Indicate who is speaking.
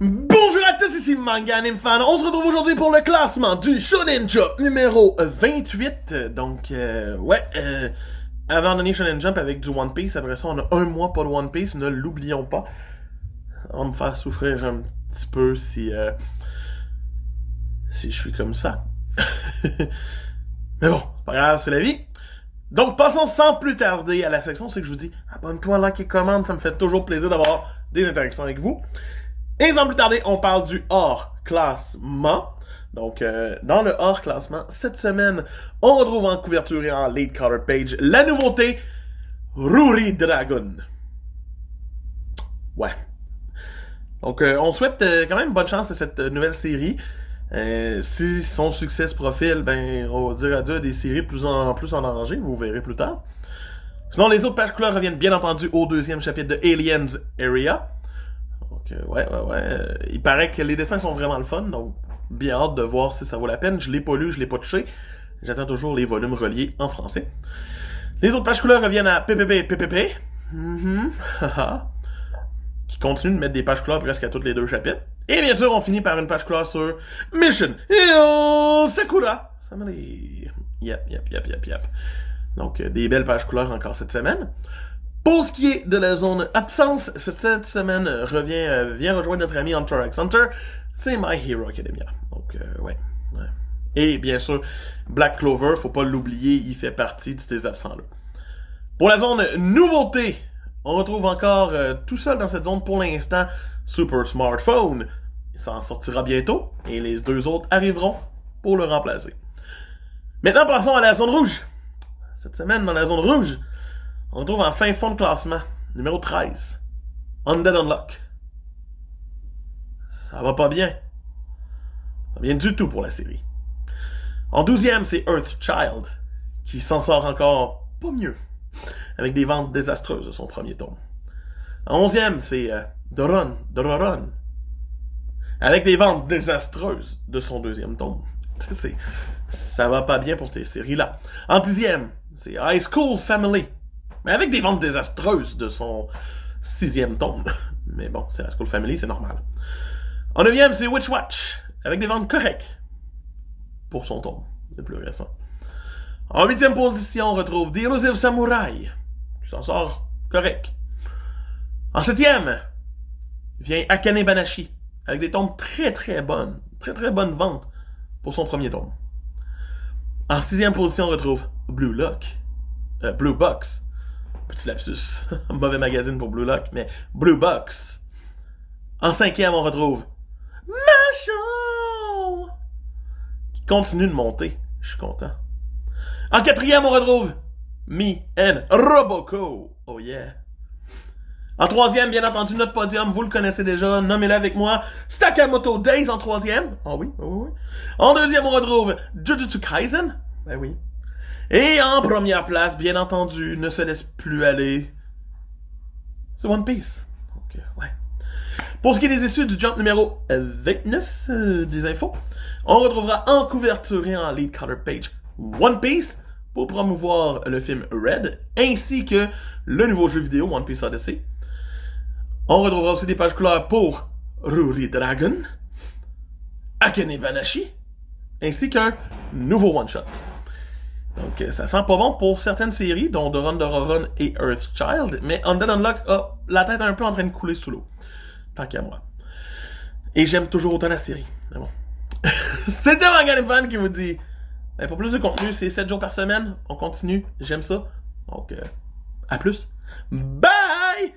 Speaker 1: Bonjour à tous, ici Manga Anime Fan. On se retrouve aujourd'hui pour le classement du Shonen Jump numéro 28. Donc, avant donner Shonen Jump avec du One Piece, après ça, on a un mois pas de One Piece, ne l'oublions pas. On va me faire souffrir un petit peu si je suis comme ça. Mais bon, c'est pas grave, c'est la vie. Donc, passons sans plus tarder à la section, c'est que je vous dis, abonne-toi, like et commente, ça me fait toujours plaisir d'avoir des interactions avec vous. Et sans plus tarder, on parle du hors-classement. Donc, dans le hors-classement, cette semaine, on retrouve en couverture et en lead cover page la nouveauté Ruri Dragon. Ouais. Donc, on souhaite quand même bonne chance à cette nouvelle série. Si son succès se profile, ben, on va dire adieu à des séries plus en danger, vous verrez plus tard. Sinon, les autres pages couleurs reviennent bien entendu au deuxième chapitre de Aliens Area. Donc, il paraît que les dessins sont vraiment le fun, donc bien hâte de voir si ça vaut la peine. Je l'ai pas lu, je l'ai pas touché. J'attends toujours les volumes reliés en français. Les autres pages couleurs reviennent à PPP. Qui continue de mettre des pages couleurs presque à tous les deux chapitres. Et bien sûr, on finit par une page couleur sur Mission Sakura Family. Yep. Donc, des belles pages couleurs encore cette semaine. Pour ce qui est de la zone absence, cette semaine vient rejoindre notre ami Hunter x Hunter. C'est My Hero Academia. Donc, ouais. Et bien sûr, Black Clover, faut pas l'oublier, il fait partie de ces absents-là. Pour la zone nouveauté, on retrouve encore tout seul dans cette zone pour l'instant Super Smartphone. Il s'en sortira bientôt et les deux autres arriveront pour le remplacer. Maintenant, passons à la zone rouge. Cette semaine, dans la zone rouge, on retrouve en fin fond de classement, numéro 13, Undead Unluck. Ça va pas bien. Ça va bien du tout pour la série. En 12e, c'est Earthchild, qui s'en sort encore pas mieux, avec des ventes désastreuses de son premier tome. En 11e, c'est Doron, avec des ventes désastreuses de son deuxième tome. Ça va pas bien pour ces séries-là. En 10e, c'est High School Family, mais avec des ventes désastreuses de son 6e tome. Mais bon, c'est High School Family, c'est normal. En 9e, c'est Witch Watch, avec des ventes correctes pour son tome, le plus récent. En 8e position, on retrouve The Elusive Samurai, qui s'en sort correct. En 7e, vient Akane Banashi, avec des tomes très bonnes ventes pour son premier tome. En 6e position, on retrouve Blue Box. Petit lapsus. Mauvais magazine pour Blue Lock, mais Blue Box. En 5e, on retrouve Masho, qui continue de monter. Je suis content. En 4e, on retrouve Me and Roboko. Oh yeah. En 3e, bien entendu, notre podium, vous le connaissez déjà, nommez-le avec moi, Sakamoto Days en 3e. Ah oui. En 2e, on retrouve Jujutsu Kaisen. Ben oui. Et en première place, bien entendu, ne se laisse plus aller, c'est One Piece. Donc, ouais. Pour ce qui est des issues du Jump numéro 29 des infos, on retrouvera en couverture et en lead color page One Piece pour promouvoir le film Red, ainsi que le nouveau jeu vidéo One Piece Odyssey. On retrouvera aussi des pages couleurs pour Ruri Dragon, Akane Banashi, ainsi qu'un nouveau one-shot. Donc, ça sent pas bon pour certaines séries, dont Doron et Earthchild, mais Undead Unluck a la tête un peu en train de couler sous l'eau. Tant qu'à moi. Et j'aime toujours autant la série. Mais bon. C'était Manga Anime Fan qui vous dit, ben, pour plus de contenu, c'est 7 jours par semaine. On continue. J'aime ça. Donc, à plus. Bye!